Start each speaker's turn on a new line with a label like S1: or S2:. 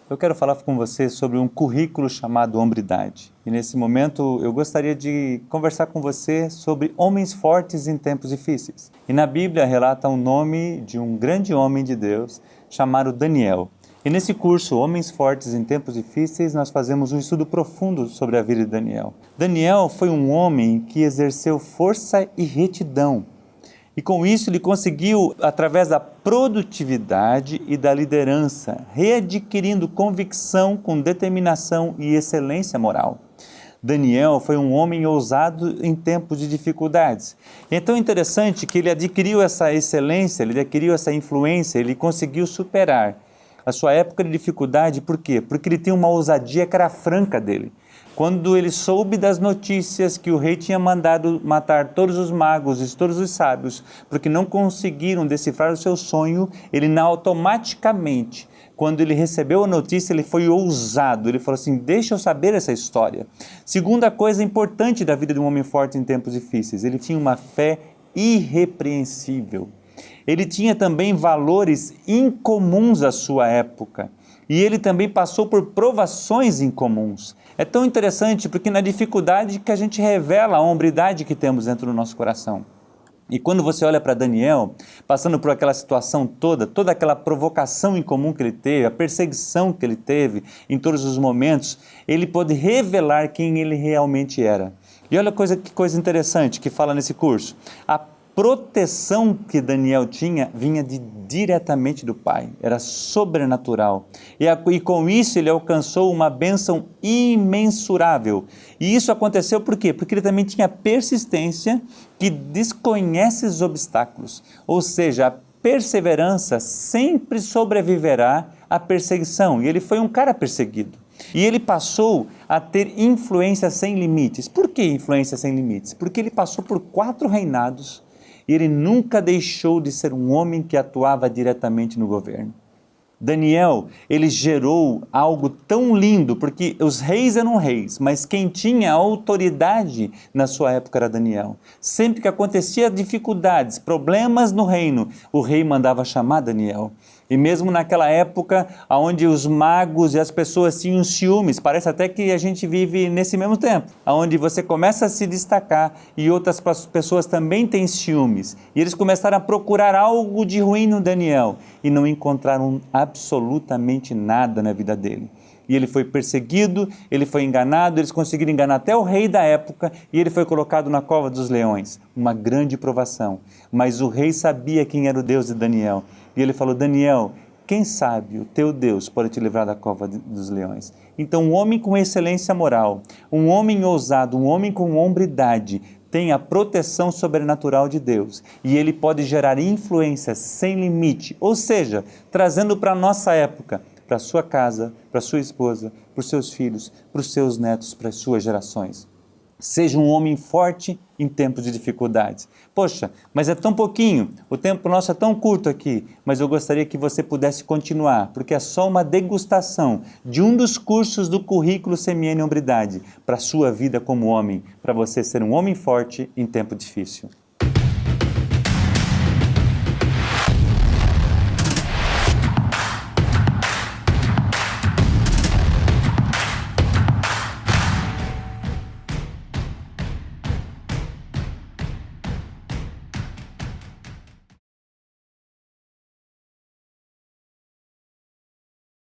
S1: Eu quero falar com você sobre um currículo chamado Hombridade. E nesse momento eu gostaria de conversar com você sobre homens fortes em tempos difíceis. E na Bíblia relata o nome de um grande homem de Deus chamado Daniel. E nesse curso, Homens Fortes em Tempos Difíceis, nós fazemos um estudo profundo sobre a vida de Daniel. Daniel foi um homem que exerceu força e retidão. E com isso ele conseguiu, através da produtividade e da liderança, readquirindo convicção com determinação e excelência moral. Daniel foi um homem ousado em tempos de dificuldades. É tão interessante que ele adquiriu essa excelência, ele adquiriu essa influência, ele conseguiu superar a sua época de dificuldade. Por quê? Porque ele tem uma ousadia que era franca dele. Quando ele soube das notícias que o rei tinha mandado matar todos os magos e todos os sábios, porque não conseguiram decifrar o seu sonho, ele automaticamente, quando ele recebeu a notícia, ele foi ousado. Ele falou assim: deixa eu saber essa história. Segunda coisa importante da vida de um homem forte em tempos difíceis, ele tinha uma fé irrepreensível. Ele tinha também valores incomuns à sua época. E ele também passou por provações incomuns. É tão interessante porque na dificuldade que a gente revela a hombridade que temos dentro do nosso coração. E quando você olha para Daniel, passando por aquela situação toda aquela provocação incomum que ele teve, a perseguição que ele teve em todos os momentos, ele pôde revelar quem ele realmente era. E olha que coisa interessante que fala nesse curso. A proteção que Daniel tinha vinha diretamente do Pai, era sobrenatural. E com isso ele alcançou uma bênção imensurável. E isso aconteceu por quê? Porque ele também tinha persistência que desconhece os obstáculos. Ou seja, a perseverança sempre sobreviverá à perseguição. E ele foi um cara perseguido. E ele passou a ter influência sem limites. Por que influência sem limites? Porque ele passou por 4 reinados. E ele nunca deixou de ser um homem que atuava diretamente no governo. Daniel, ele gerou algo tão lindo, porque os reis eram reis, mas quem tinha autoridade na sua época era Daniel. Sempre que acontecia dificuldades, problemas no reino, o rei mandava chamar Daniel. E mesmo naquela época, onde os magos e as pessoas tinham ciúmes, parece até que a gente vive nesse mesmo tempo, onde você começa a se destacar e outras pessoas também têm ciúmes. E eles começaram a procurar algo de ruim no Daniel e não encontraram absolutamente nada na vida dele. E ele foi perseguido, ele foi enganado, eles conseguiram enganar até o rei da época e ele foi colocado na cova dos leões. Uma grande provação. Mas o rei sabia quem era o Deus de Daniel. E ele falou: Daniel, quem sabe o teu Deus pode te livrar da cova dos leões. Então um homem com excelência moral, um homem ousado, um homem com hombridade, tem a proteção sobrenatural de Deus. E ele pode gerar influência sem limite. Ou seja, trazendo para a nossa época, para a sua casa, para a sua esposa, para os seus filhos, para os seus netos, para as suas gerações. Seja um homem forte em tempos de dificuldades. Poxa, mas é tão pouquinho, o tempo nosso é tão curto aqui, mas eu gostaria que você pudesse continuar, porque é só uma degustação de um dos cursos do currículo CMN Hombridade para a sua vida como homem, para você ser um homem forte em tempo difícil.